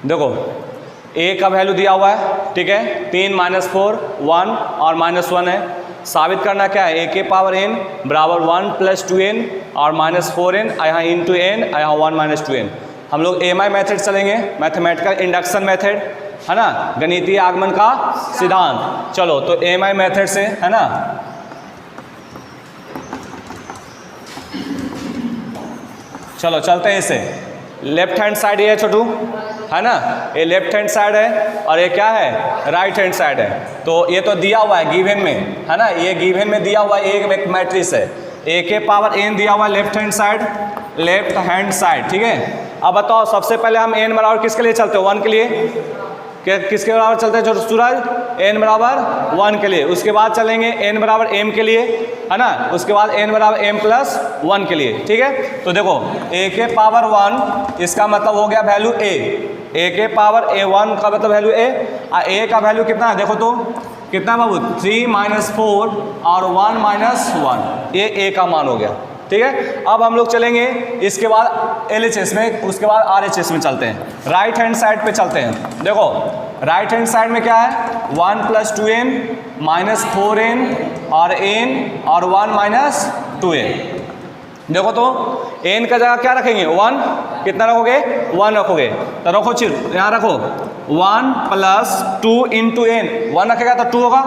देखो a का value दिया हुआ है, ठीक है, 3 - 4 1 और -1 है। साबित करना क्या है, a के पावर n बराबर 1 + 2n और -4n, यहाँ इंटू n, यहाँ 1 - 2n। हम लोग AMI मेथड चलेंगे, मैथमेटिकल इंडक्शन मेथड, है ना, गणितीय आगमन का सिद्धांत। चलो तो AMI मेथड से, है ना, चलो चलते हैं इसे। लेफ्ट हैंड साइड ये है छोटू, है ना, ये लेफ्ट हैंड साइड है और ये क्या है, राइट हैंड साइड है। तो ये तो दिया हुआ है गिवन में, है ना, ये गिवन में दिया हुआ है, एक मैट्रिक्स है, a के पावर n दिया हुआ है लेफ्ट हैंड साइड, ठीक है। अब बताओ सबसे पहले हम n बराबर किसके लिए चलते हैं, 1 के लिए, किसके बराबर चलते हैं जो सूरज, n बराबर 1 के लिए। उसके बाद चलेंगे n बराबर m के लिए, है ना, उसके बाद n बराबर m + 1 के लिए, ठीक है। तो देखो a के पावर 1 इसका मतलब हो गया वैल्यू a के पावर a1 का मतलब वैल्यू a, और a का वैल्यू कितना है देखो तो, कितना बाबू, 3 - 4 और 1 - 1, ये a का मान हो गया, ठीक है। अब हम लोग चलेंगे इसके बाद LHS में, उसके बाद RHS में चलते हैं। राइट हैंड साइड पे चलते हैं। देखो राइट हैंड साइड में क्या है, 1 + 2n -4n और n और 1 - 2n। देखो तो n का जगह क्या रखेंगे, 1, कितना रखोगे, 1 रखोगे, तो रखो चिर यहाँ रखो, 1 + 2 × n, 1 रखेगा तो 2 होगा,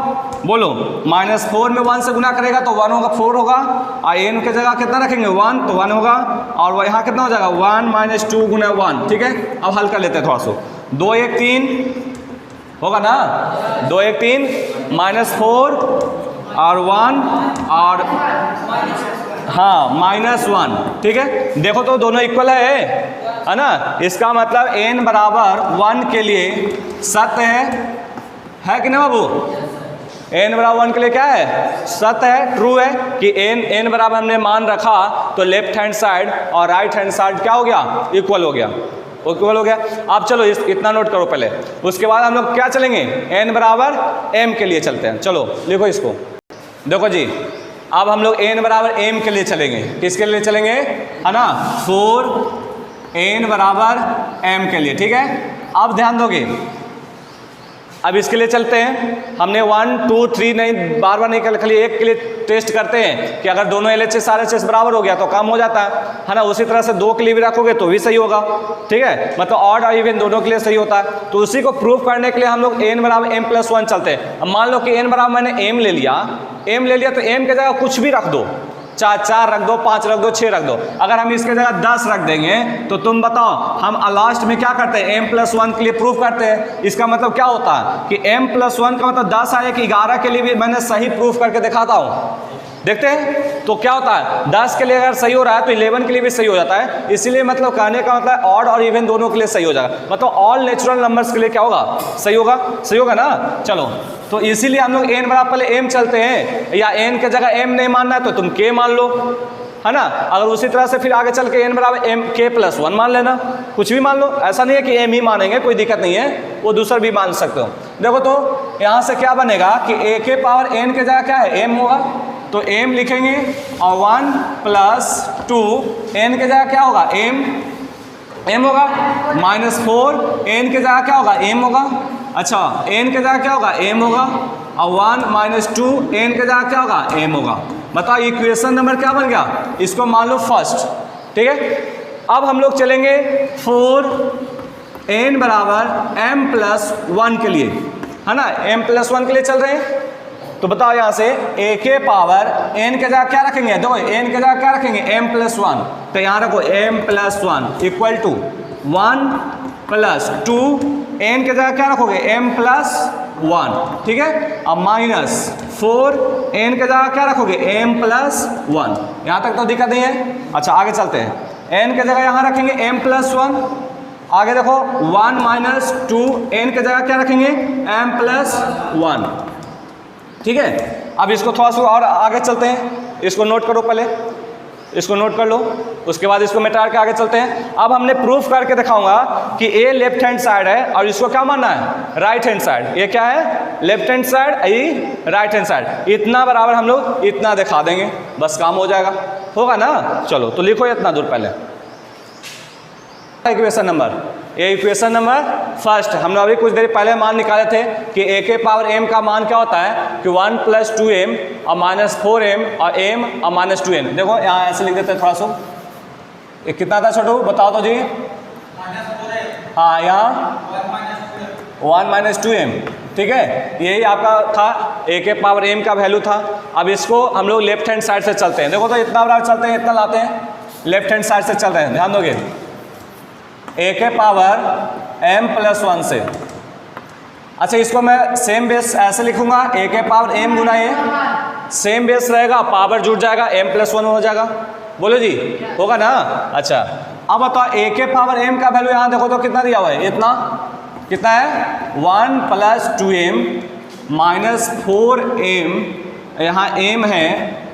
बोलो, -4 में 1 से गुना करेगा तो 1 होगा, 4 होगा, और n की जगह कितना रखेंगे, 1, तो 1 होगा, और यहाँ कितना हो जाएगा, 1 - 2 × 1, ठीक है। अब हल कर लेते हैं थोड़ा सा, 2 1 3 होगा ना, 2 1 3 -4 और 1 और हाँ -1, ठीक है। देखो तो दोनों इक्वल है ना, इसका मतलब n बराबर 1 के लिए सत्य है कि ना बाबू, n बराबर 1 के लिए क्या है, सत्य है, ट्रू है कि n बराबर हमने मान रखा तो लेफ्ट हैंड साइड और राइट हैंड साइड क्या हो गया, इक्वल हो गया, इक्वल हो गया। अब चलो इतना नोट करो पहले, उसके बाद हम लोग क्या चलेंगे, n बराबर m के लिए चलते हैं। चलो लिखो इसको, देखो जी, अब हम लोग n बराबर m के लिए चलेंगे, किसके लिए चलेंगे, है ना, 4 n बराबर m के लिए, ठीक है। अब ध्यान दोगे, अब इसके लिए चलते हैं, हमने 1 2 3 नहीं, बार बार नहीं, खाली एक के लिए टेस्ट करते हैं कि अगर दोनों LHS RHS बराबर हो गया तो काम हो जाता है ना। उसी तरह से 2 के लिए भी रखोगे तो भी सही होगा, ठीक है, मतलब ऑड और इवन दोनों के लिए सही होता है। तो उसी को प्रूव करने के लिए हम लोग n बराबर m + 1 चलते हैं। अब मान लो कि n बराबर मैंने m ले लिया तो m की जगह कुछ भी रख दो, 4 रख दो, 5 रख दो, 6 रख दो। अगर हम इसके जगह 10 रख देंगे तो तुम बताओ, हम लास्ट में क्या करते हैं, m + 1 के लिए प्रूफ करते हैं। इसका मतलब क्या होता है कि m + 1 का मतलब 10 आया कि 11 के लिए भी मैंने सही प्रूफ करके दिखाता हूँ। देखते हैं तो क्या होता है, 10 के लिए अगर सही हो रहा है तो 11 के लिए भी सही हो जाता है। इसीलिए मतलब कहने का मतलब ऑड और इवन दोनों के लिए सही हो जाएगा, मतलब ऑल नेचुरल नंबर्स के लिए क्या होगा, सही होगा ना। चलो तो इसीलिए हम लोग n बराबर पहले m चलते हैं, या n के जगह m नहीं मानना है तो तुम k मान लो, है ना। अगर उसी तरह से फिर आगे चल के n बराबर m k + 1 मान लेना, कुछ भी मान लो, ऐसा नहीं है कि m ही मानेंगे, कोई दिक्कत नहीं है, वो दूसरा भी मान सकते हो। देखो तो यहाँ से क्या बनेगा कि a के पावर n के जगह क्या है, m होगा, तो m लिखेंगे, और 1 + 2 n के जगह क्या होगा, m होगा, -4 n के जगह क्या होगा, m होगा, अच्छा n के जगह क्या होगा, m होगा, और 1 - 2 n के जगह क्या होगा, m होगा। बताओ इक्वेशन नंबर क्या बन गया, इसको मान लो फर्स्ट, ठीक है। अब हम लोग चलेंगे 4 n बराबर m + 1 के लिए, है ना, m + 1 के लिए चल रहे हैं। तो बताओ यहाँ से a के पावर n के जगह क्या रखेंगे, देखो n के जगह क्या रखेंगे, m + 1, तो यहाँ रखो m + 1 इक्वल टू 1 + 2 n के जगह क्या रखोगे, m + 1, ठीक है, अब -4 n के जगह क्या रखोगे, m + 1। यहाँ तक तो दिक्कत नहीं है। अच्छा आगे चलते हैं, n के जगह यहाँ रखेंगे m + 1, आगे देखो 1 - 2 n के जगह क्या रखेंगे, m + 1, ठीक है। अब इसको थोड़ा सा और आगे चलते हैं, इसको नोट करो पहले, इसको नोट कर लो, उसके बाद इसको मिटा के आगे चलते हैं। अब हमने प्रूफ करके दिखाऊंगा कि ए लेफ्ट हैंड साइड है और इसको क्या मानना है, राइट हैंड साइड। ये क्या है, लेफ्ट हैंड साइड, ये राइट हैंड साइड, इतना बराबर हम लोग इतना दिखा देंगे, बस काम हो जाएगा, होगा ना। चलो तो लिखो इतना दूर पहले, इक्वेशन नंबर ये इक्वेशन नंबर फर्स्ट। हमने अभी कुछ देर पहले मान निकाले थे कि a के पावर m का मान क्या होता है कि 1 + 2m और -4m और m और -2n। देखो यहाँ ऐसे लिख देते हैं थोड़ा सा, ये कितना था छोटू बताओ तो जी। हाँ यहाँ 1 - 2m, ठीक है, यही आपका था a के पावर m का वैल्यू था। अब इसको हम लोग लेफ्ट हैंड साइड से चलते हैं। देखो तो इतना बराबर चलते हैं, इतना लाते हैं, लेफ्ट हैंड साइड से चल रहे हैं, ध्यान दोगे a के पावर m + 1 से। अच्छा इसको मैं सेम बेस ऐसे लिखूंगा, a के power m Guna a, same base रहेगा, पावर जुड़ जाएगा, m + 1 हो जाएगा। बोलो जी होगा ना। अच्छा अब बताओ a के पावर m का वैल्यू यहाँ देखो तो कितना दिया हुआ है, इतना कितना है 1 + 2m - 4m, यहाँ m है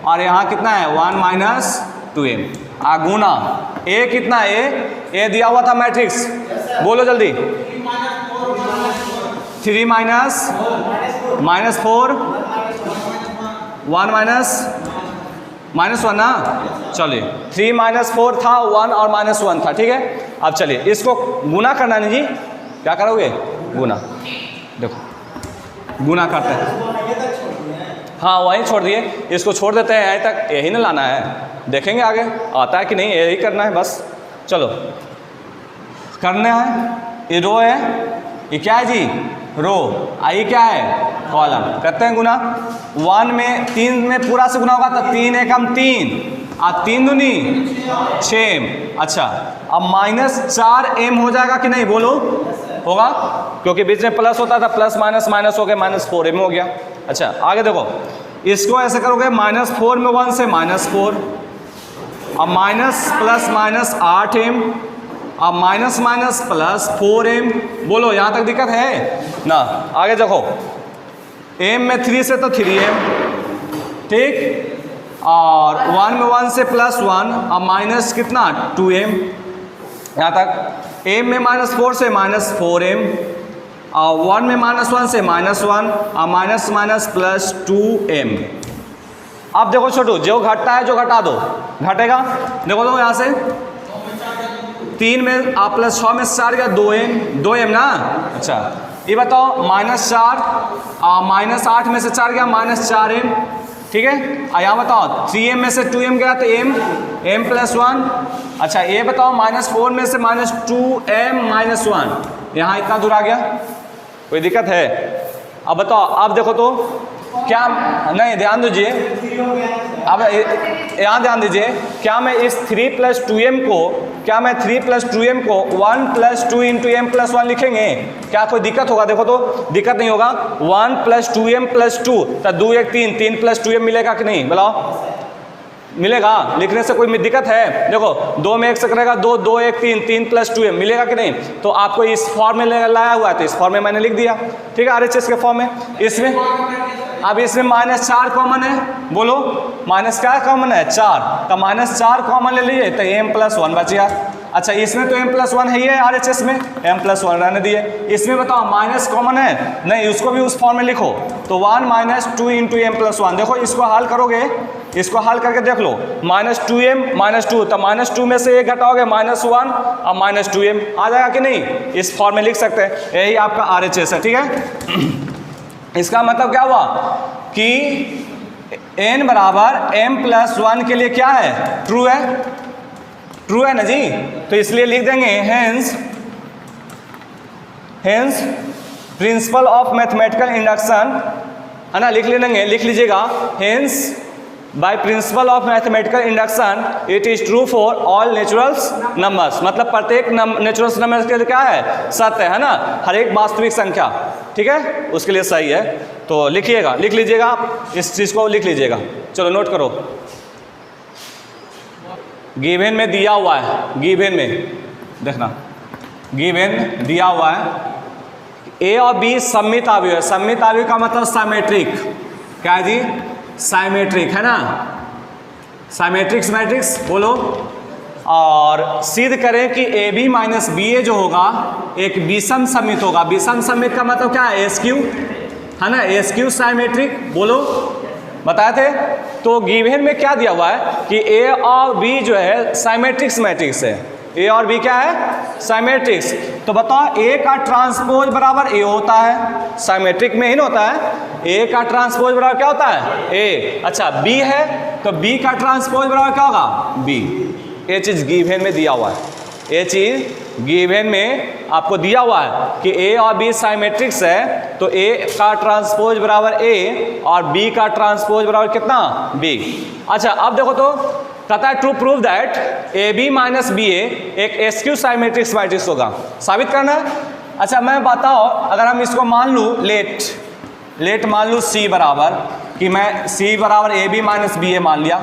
और यहाँ कितना है 1 - 2m गुना a कितना है, a दिया हुआ था मैट्रिक्स, बोलो जल्दी 3 - -4 1 - -1 ना। चलिए 3 - 4 था, 1 और -1 था, ठीक है। अब चलिए इसको गुना करना नहीं जी, क्या करोगे गुना, देखो गुना करते हैं। हाँ वहीं छोड़ दिए, इसको छोड़ देते हैं, यहीं तक यही ना लाना है, देखेंगे आगे आता है कि नहीं, यही करना है बस। चलो करने हैं, ये रो है, ये क्या है जी रो, आई क्या है कॉलम। करते हैं गुना, 1 में 3 में पूरा से गुना होगा तो 3 एकम 3 और 3 दूनी 6। अच्छा अब -4m हो जाएगा कि नहीं, बोलो होगा, क्योंकि बीच में प्लस होता था, प्लस माइनस हो गया, -4m हो गया। अच्छा आगे देखो, इसको ऐसे करोगे -4 में 1 से -4, अब माइनस प्लस माइनस 8m, अब माइनस माइनस प्लस 4m। बोलो यहाँ तक दिक्कत है ना। आगे देखो m में 3 से तो 3m, ठीक, और 1 में 1 से +1, अब माइनस कितना 2m, यहाँ तक m में -4 से -4m, और 1 में -1 से -1, और माइनस माइनस +2m। अब देखो छोटू जो घटता है जो घटा दो घटेगा, देखो तो यहाँ से 3 में आप +6 में 4 गया 2m ना। अच्छा ये बताओ -4 -8 में से 4 गया -4m, ठीक है। और यहाँ बताओ 3m में से 2m गया तो m + 1। अच्छा ये बताओ -4 में से -2m - 1, यहाँ इतना दूर आ गया, कोई दिक्कत है। अब बताओ, अब देखो तो क्या, नहीं ध्यान दीजिए, अब यहाँ ध्यान दीजिए, क्या मैं इस 3 + 2m को, क्या मैं 3 + 2m को 1 + 2 × m + 1 लिखेंगे, क्या कोई दिक्कत होगा, देखो तो दिक्कत नहीं होगा। 1 + 2m + 2 तो 2 1 3, 3 + 2m मिलेगा कि नहीं, बताओ मिलेगा, लिखने से कोई दिक्कत है। देखो 2 में 1 से करेगा 2, 2 1 3, 3 + 2m मिलेगा कि नहीं। तो आपको इस फॉर्म में लाया हुआ है तो इस फॉर्म में मैंने लिख दिया, ठीक है, RHS के फॉर्म में। इसमें अब इसमें -4 कॉमन है, बोलो माइनस क्या कॉमन है 4, तो -4 कॉमन ले लीजिए तो m + 1 बच गया। अच्छा इसमें तो m + 1 है ही है, RHS में m + 1 रहने दिए। इसमें बताओ माइनस कॉमन है, नहीं उसको भी उस फॉर्म में लिखो, तो 1 - 2 × m + 1। देखो इसको हल करोगे, इसको हल करके देख लो, -2m -2, तो -2 में से 1 घटाओगे -1 और -2m आ जाएगा कि नहीं, इस फॉर्म में लिख सकते हैं। यही आपका RHS है, ठीक है। इसका मतलब क्या हुआ कि n = m + 1 के लिए क्या है, ट्रू है, ट्रू है ना जी। तो इसलिए लिख देंगे hence principle of mathematical induction, है ना, लिख लेंगे, लिख लीजिएगा, hence by principle of mathematical induction it is true for all natural numbers. मतलब प्रत्येक नेचुरल नंबर के लिए क्या है, सत्य है ना, हर एक वास्तविक संख्या, ठीक है, उसके लिए सही है। तो लिखिएगा, लिख लीजिएगा आप इस चीज़ को, लिख लीजिएगा। चलो नोट करो, गिवन में दिया हुआ है, गिवन में देखना, गिवन दिया हुआ है a और b सममित अवयव है। सममित अवयव का मतलब साइमेट्रिक, क्या है जी, साइमेट्रिक, है ना, साइमेट्रिक मैट्रिक्स बोलो। और सिद्ध करें कि AB - BA जो होगा एक विषम सममित होगा। विषम सममित का मतलब क्या है, SQ, है ना, SQ साइमेट्रिक, बोलो बताए थे। तो गिवन में क्या दिया हुआ है कि A और B जो है साइमेट्रिक्स मैट्रिक्स है, ए और बी क्या है, साइमेट्रिक्स। तो बताओ ए का ट्रांसपोज बराबर ए होता है, साइमेट्रिक में ही ना होता है, ए का ट्रांसपोज बराबर क्या होता है, ए। अच्छा बी है तो बी का ट्रांसपोज बराबर क्या होगा, बी। ये चीज़ गिवन में दिया हुआ है, ये चीज़ गिवन में आपको दिया हुआ है कि ए और बी साइमेट्रिक्स है, तो ए का ट्रांसपोज बराबर ए और बी का ट्रांसपोज बराबर कितना, बी। अच्छा अब देखो तो कहता है to prove that A B minus B A एक एसक्यू साइमेट्रिक्स मैट्रिक्स होगा, साबित करना है। अच्छा मैं बताओ अगर हम इसको मान लूँ लेट मान लूँ सी बराबर, कि मैं सी बराबर ए बी माइनस बी ए मान लिया,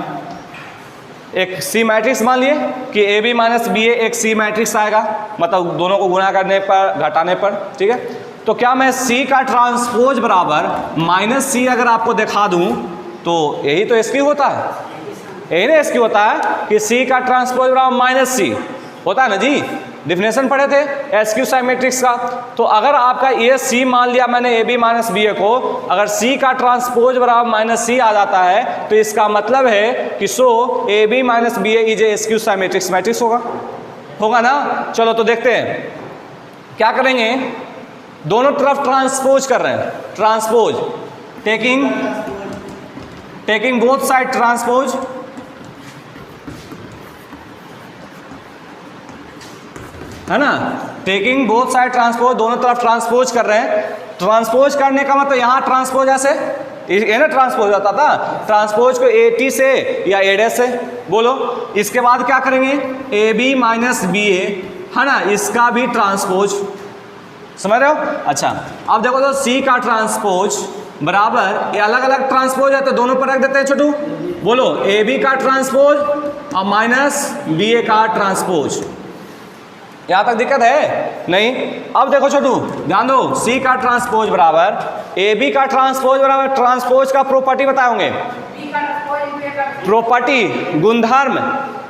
एक सी मैट्रिक्स मान लिए कि ए बी माइनस बी ए एक सी मैट्रिक्स आएगा, मतलब दोनों को गुणा करने पर घटाने पर, ठीक है। तो क्या मैं सी का ट्रांसपोज बराबर माइनस सी अगर आपको दिखा दूं तो यही तो एसक्यू होता है, यही ना एसक्यू होता है कि सी का ट्रांसपोज बराबर माइनस सी होता है ना जी, डिफिनेशन पढ़े थे एसक्यू साइमेट्रिक्स का। तो अगर आपका ये सी मान लिया मैंने ए बी माइनस बी ए को, अगर सी का ट्रांसपोज बराबर माइनस सी आ जाता है तो इसका मतलब है कि so A B minus B A is a skew symmetric matrix होगा ना। चलो तो देखते हैं क्या करेंगे, दोनों तरफ ट्रांसपोज कर रहे हैं, transpose taking both side transpose, है ना, टेकिंग बोथ साइड ट्रांसपोज, दोनों तरफ ट्रांसपोज कर रहे हैं। ट्रांसपोज करने का मतलब यहाँ ट्रांसपोज ऐसे ये ना ट्रांसपोज होता था, ट्रांसपोज को ए टी से या ए डैश से बोलो। इसके बाद क्या करेंगे, ए बी माइनस बी ए, है ना, इसका भी ट्रांसपोज, समझ रहे हो। अच्छा अब देखो तो सी का ट्रांसपोज बराबर, ये अलग अलग ट्रांसपोज है तो दोनों पर रख देते हैं छोटू, बोलो ए बी का ट्रांसपोज और माइनस बी ए का ट्रांसपोज। यहाँ तक दिक्कत है नहीं। अब देखो छोटू ध्यान दो, सी का ट्रांसपोज बराबर ए बी का ट्रांसपोज बराबर, ट्रांसपोज का प्रॉपर्टी बताए होंगे, प्रॉपर्टी गुणधर्म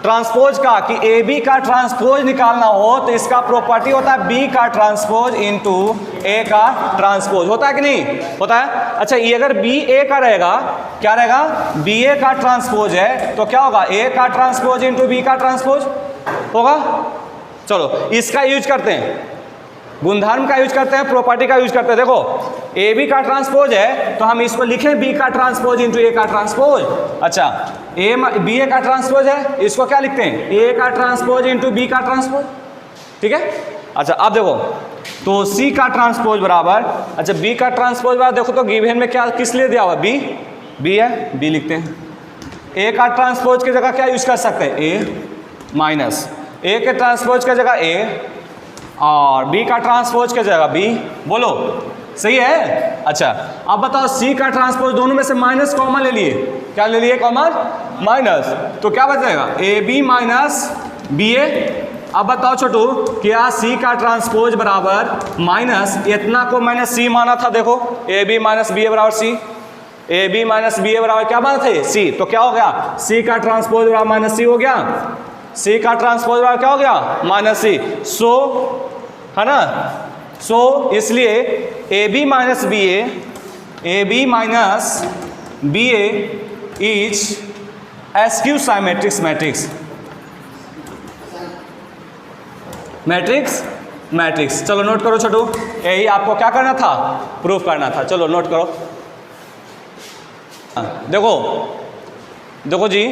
ट्रांसपोज का कि ए बी का ट्रांसपोज निकालना हो तो इसका प्रॉपर्टी होता है बी का ट्रांसपोज इंटू ए का ट्रांसपोज, होता है कि नहीं होता है। अच्छा ये अगर बी ए का रहेगा, क्या रहेगा, बी ए का ट्रांसपोज है तो क्या होगा, ए का ट्रांसपोज इंटू बी का ट्रांसपोज होगा। चलो इसका यूज करते हैं, गुणधर्म का यूज करते हैं, प्रॉपर्टी का यूज करते हैं। देखो ए बी का ट्रांसपोज है तो हम इसको लिखें बी का ट्रांसपोज इंटू ए का ट्रांसपोज। अच्छा ए बी ए का ट्रांसपोज है, इसको क्या लिखते हैं, ए का ट्रांसपोज इंटू बी का ट्रांसपोज, ठीक है। अच्छा अब देखो तो सी का ट्रांसपोज बराबर, अच्छा बी का ट्रांसपोज बराबर, देखो तो गिवन में क्या किस लिए दिया हुआ, बी है, बी लिखते हैं। ए का ट्रांसपोज की जगह क्या यूज कर सकते हैं, ए माइनस, ए के ट्रांसपोज की जगह ए और बी का ट्रांसपोज की जगह बी, बोलो सही है। अच्छा अब बताओ सी का ट्रांसपोज, दोनों में से माइनस कॉमन ले लिए, क्या ले लिए कॉमन, माइनस, तो क्या बचेगा ए बी माइनस बी ए। अब बताओ छोटू क्या सी का ट्रांसपोज बराबर माइनस, इतना को मैंने सी माना था, देखो ए बी माइनस बी ए बराबर सी, ए बी माइनस बी ए बराबर क्या माना थे, सी, तो क्या हो गया, सी का ट्रांसपोज बराबर माइनस सी हो गया, सी का ट्रांसपोज बराबर क्या हो गया, माइनस सी। सो है ना, सो इसलिए A B minus B A B minus B A is skew symmetric matrix. चलो नोट करो छोटू, यही आपको क्या करना था, प्रूफ करना था। चलो नोट करो, देखो जी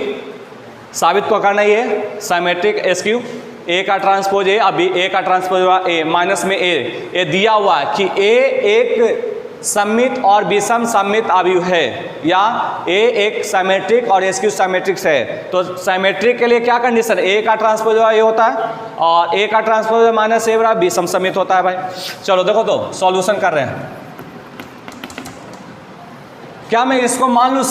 साबित को करना ये साइमेट्रिक एसक्यू, ए का ट्रांसपोज ए, अभी ए का ट्रांसपोज ए माइनस में ए दिया हुआ है कि ए एक सममित और विषम सममित अवयव है, या ए एक साइमेट्रिक और एसक्यू साइमेट्रिक्स है। तो साइमेट्रिक के लिए क्या कंडीशन, ए का ट्रांसपोज ये होता है और ए का ट्रांसपोज माइनस ए बराबर विषम सममित होता है भाई। चलो देखो तो सॉल्यूशन कर रहे हैं, क्या मैं इसको मान लूँ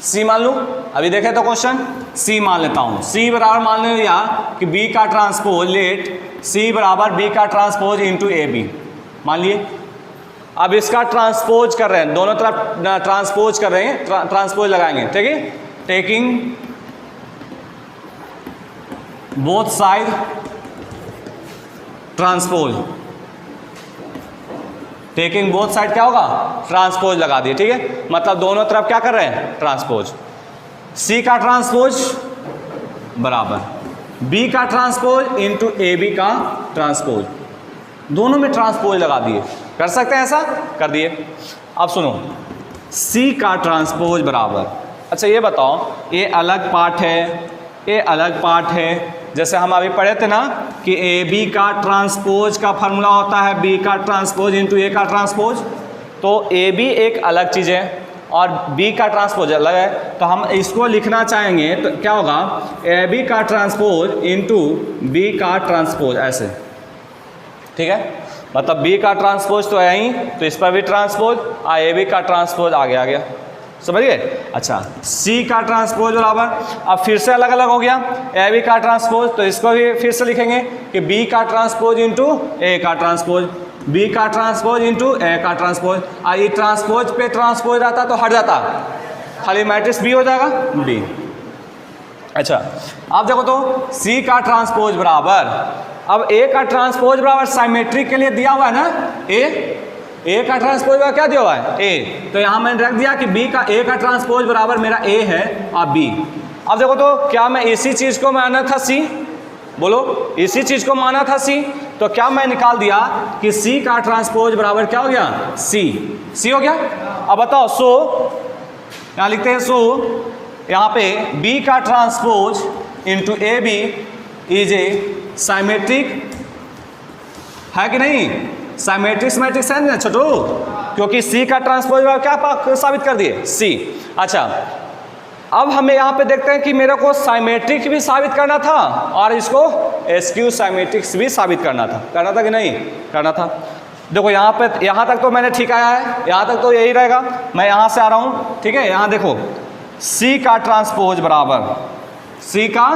सी मान लूँ, अभी देखे तो क्वेश्चन सी मान लेता हूँ, सी बराबर मान लिया कि बी का ट्रांसपोज, लेट सी बराबर बी का ट्रांसपोज इंटू ए बी मान लिए। अब इसका ट्रांसपोज कर रहे हैं, दोनों तरफ ट्रांसपोज कर रहे हैं, ट्रांसपोज लगाएंगे, ठीक है। Taking both side transpose, taking both side क्या होगा, ट्रांसपोज लगा दिए, ठीक है। मतलब दोनों तरफ क्या कर रहे हैं, ट्रांसपोज। सी का ट्रांसपोज बराबर बी का ट्रांसपोज इंटू ए बी का ट्रांसपोज, दोनों में ट्रांसपोज लगा दिए। कर सकते हैं ऐसा, कर दिए। अब सुनो, सी का ट्रांसपोज बराबर, अच्छा ये बताओ, ये अलग पार्ट है, ये अलग पार्ट है। जैसे हम अभी पढ़े थे ना कि ए बी का ट्रांसपोज का फार्मूला होता है बी का ट्रांसपोज इंटू ए का ट्रांसपोज, तो ए बी एक अलग चीज़ है और बी का ट्रांसपोज अलग है। तो हम इसको लिखना चाहेंगे तो क्या होगा, ए बी का ट्रांसपोज इंटू बी का ट्रांसपोज, ऐसे, ठीक है। मतलब बी का ट्रांसपोज तो है ही, तो इस पर भी ट्रांसपोज, ए बी का ट्रांसपोज आ गया, समझिए। अच्छा, सी का ट्रांसपोज बराबर, अब फिर से अलग अलग हो गया, ए बी का ट्रांसपोज, तो इसको भी फिर से लिखेंगे कि बी का ट्रांसपोज इंटू ए का ट्रांसपोज, बी का ट्रांसपोज इंटू ए का ट्रांसपोज। ये ट्रांसपोज पे ट्रांसपोज रहता तो हट जाता, खाली मैट्रिक्स बी हो जाएगा बी। अच्छा, अब देखो तो सी का ट्रांसपोज बराबर, अब ए का ट्रांसपोज बराबर साइमेट्रिक के लिए दिया हुआ है ना, ए का ट्रांसपोज बराबर क्या दिया हुआ है, ए, तो यहाँ मैंने रख दिया कि बी का ए का ट्रांसपोज बराबर मेरा ए है और बी। अब देखो तो क्या मैं इसी चीज़ को माना था सी, बोलो इसी चीज़ को माना था सी, तो क्या मैं निकाल दिया कि सी का ट्रांसपोज बराबर क्या हो गया, सी हो गया। अब बताओ, सो यहाँ लिखते हैं, सो यहाँ पे बी का transpose into A B is a symmetric है कि नहीं, साइमेट्रिक मैट्रिक्स है ना छोटू, क्योंकि सी का ट्रांसपोज क्या साबित कर दिए, सी। अच्छा, अब हमें यहाँ पे देखते हैं कि मेरे को साइमेट्रिक भी साबित करना था और इसको एसक्यू साइमेट्रिक्स भी साबित करना था कि नहीं, करना था। देखो यहाँ पे, यहाँ तक तो मैंने ठीक आया है, यहाँ तक तो यही रहेगा, मैं यहाँ से आ रहा हूँ, ठीक है। यहाँ देखो, सी का ट्रांसपोज बराबर, सी का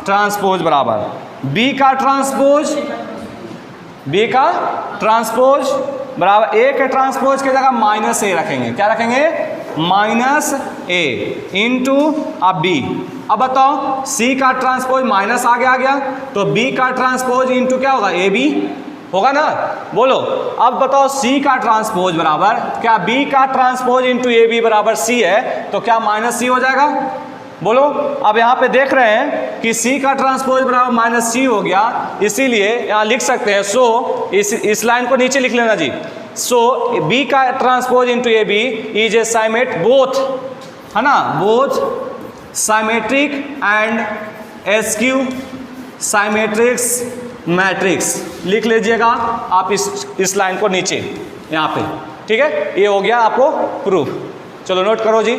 ट्रांसपोज बराबर बी का ट्रांसपोज, बी का ट्रांसपोज बराबर ए के ट्रांसपोज की जगह माइनस ए रखेंगे, क्या रखेंगे, माइनस ए इंटू अब बी। अब बताओ, सी का ट्रांसपोज माइनस आ गया, तो बी का ट्रांसपोज इंटू क्या होगा, ए बी होगा ना, बोलो। अब बताओ, सी का ट्रांसपोज बराबर क्या बी का ट्रांसपोज इंटू ए बी बराबर सी है, तो क्या माइनस सी हो जाएगा, बोलो। अब यहाँ पे देख रहे हैं कि सी का ट्रांसपोज बराबर माइनस सी हो गया, इसीलिए यहाँ लिख सकते हैं, सो इस लाइन को नीचे लिख लेना जी, सो बी का transpose into A B is a symmetric both, है ना, both symmetric and skew symmetric matrix, लिख लीजिएगा आप इस लाइन को नीचे यहाँ पे, ठीक है। ये हो गया आपको प्रूफ, चलो नोट करो जी।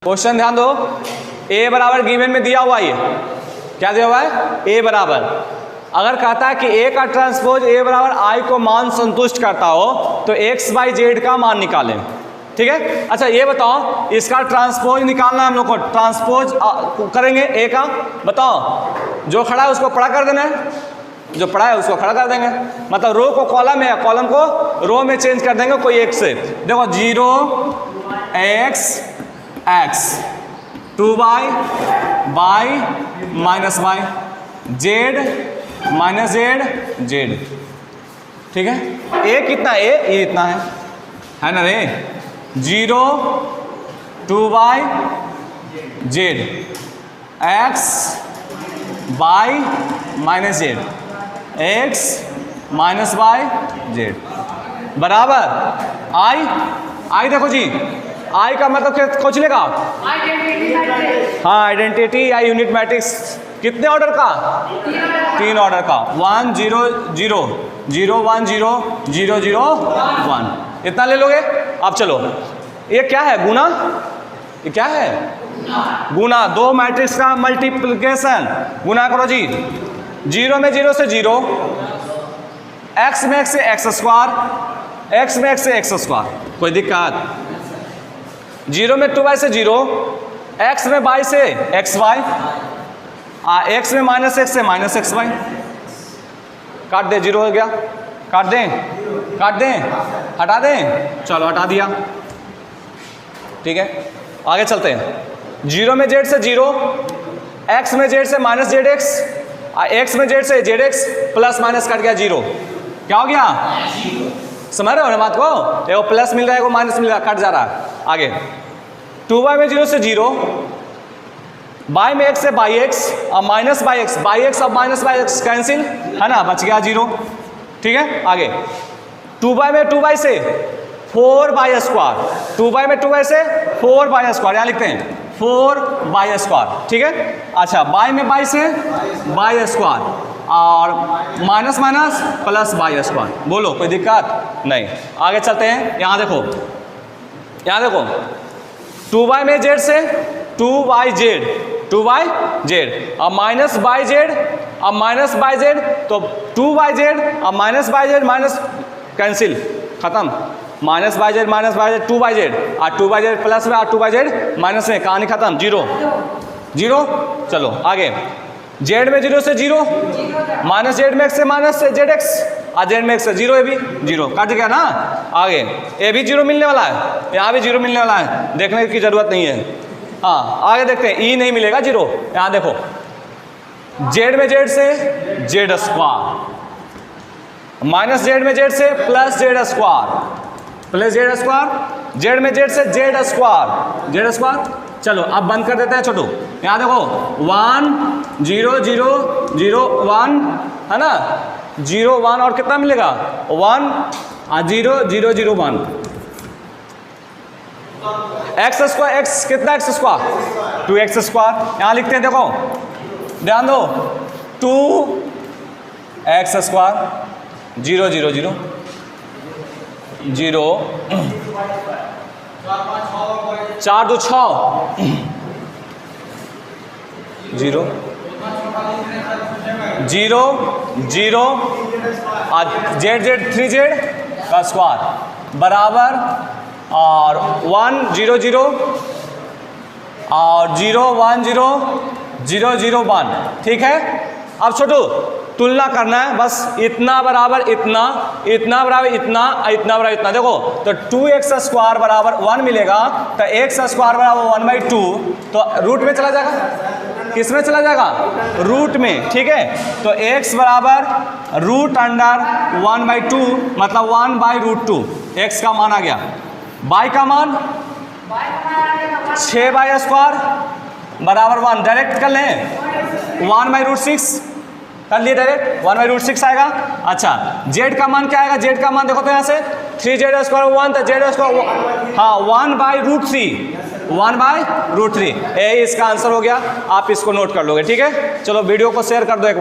क्वेश्चन ध्यान दो, ए बराबर गिवन में दिया हुआ, ये क्या दिया हुआ है, ए बराबर, अगर कहता है कि ए का ट्रांसपोज ए बराबर आई को मान संतुष्ट करता हो तो एक्स बाई जेड का मान निकालें, ठीक है। अच्छा ये बताओ, इसका ट्रांसपोज निकालना हम लोग को, ट्रांसपोज करेंगे ए का, बताओ जो खड़ा है उसको खड़ा कर देना है, जो पड़ा है उसको खड़ा कर देंगे, मतलब रो को कॉलम है, कॉलम को रो में चेंज कर देंगे कोई एक से। देखो 0 x 2 y minus y z minus z, ठीक है। ए कितना, ये इतना है ना रे, 0 2y z x y minus z, x minus y z बराबर आई देखो जी, आई का मतलब क्या सोच लेगा, हाँ आइडेंटिटी या यूनिट मैट्रिक्स, कितने ऑर्डर का, 3 ऑर्डर का, 1 0 0 0 1 0 0 0 1, इतना ले लोगे। अब चलो, ये क्या है, गुना, ये क्या है, गुना, दो मैट्रिक्स का मल्टीप्लिकेशन, गुना करो जी। 0 में 0 से 0, x में x से x स्क्वायर, x में x से x स्क्वायर, कोई दिक्कत। 0 में 2y से 0, x में y से xy, x में माइनस x से माइनस xy, काट दे, 0 हो गया, काट दें, हटा दें, चलो हटा दिया, ठीक है। आगे चलते हैं। 0 में z से 0, x में z से माइनस zx, x में z से zx प्लस माइनस कट गया 0, क्या हो गया, समझ रहे हो ना बात को, एगो प्लस मिल रहा है एगो माइनस मिल रहा है, कट जा रहा है। आगे 2y में 0 से 0, बाई में एक्स है, बाई एक्स और minus by x, by x और माइनस बाई एक्स कैंसिल, है ना, बच गया 0। ठीक है, आगे 2 बाई में 2 बाई से 4 बाई स्क्वायर, 2 बाई में 2 बाई से 4 बाई स्क्वायर, यहाँ लिखते हैं 4 बाई स्क्वायर। ठीक है, अच्छा बाई में बाई से बाई स्क्वायर और minus minus plus by square. बोलो कोई दिक्कत नहीं। आगे चलते हैं, यहाँ देखो, यहाँ देखो 2 बाई में जेड से 2 बाई जेड, 2 बाई जेड और माइनस बाई जेड और माइनस बाई जेड, तो 2 बाई जेड और minus by Z minus cancel, खत्म, minus by Z minus by Z 2 by Z और 2 बाई जेड प्लस में और 2 बाई जेड माइनस में, कहानी खत्म, 0 0। चलो आगे, जेड में 0 से 0, माइनस जेड में एक्स से माइनस से जेड एक्स और जेड में एक्स से 0, ये भी 0, कट गया ना। आगे ये भी 0 मिलने वाला है, यहाँ भी 0 मिलने वाला है, देखने की जरूरत नहीं है। हाँ आगे देखते हैं, ई नहीं मिलेगा 0। यहाँ देखो जेड में जेड से जेड स्क्वायर, माइनस जेड में जेड से plus Z square, plus Z square, Z में जेड से जेड स्क्वायर, जेड स्क्वायर। चलो अब बंद कर देते हैं छोटू। यहाँ देखो 1 0 0 0 1, है ना, 0 1 और कितना मिलेगा 1 और 0 0 0 1, एक्स स्क्वायर, एक्स कितना एक्स स्क्वायर 2x स्क्वायर। यहाँ लिखते हैं, देखो ध्यान दो, 2x स्क्वायर 0 0 0 0, 4 2 6 0 0 0 और जेड जेड 3 जेड का स्क्वायर बराबर और 1 0 0 और 0 1 0 0 0 1। ठीक है, अब छोटू तुलना करना है, बस इतना बराबर इतना, इतना बराबर इतना, इतना बराबर इतना। देखो तो 2x स्क्वायर बराबर 1 मिलेगा, तो x स्क्वायर बराबर 1/2, तो रूट में चला जाएगा, किस में चला जाएगा, रूट में। ठीक है, तो x बराबर रूट अंडर 1/2 मतलब 1/√2, x का मान आ गया। y का मान 6y स्क्वायर बराबर 1, डायरेक्ट कर लें 1/√6 कर लिए, डायरेक्ट 1/√6 आएगा। अच्छा z का मान क्या आएगा, z का मान देखो तो यहाँ से 3z स्क्वायर 1, तो z स्क्वायर हाँ 1/√3, 1/√3, यही इसका आंसर हो गया। आप इसको नोट कर लोगे। ठीक है, चलो वीडियो को शेयर कर दो एक बार।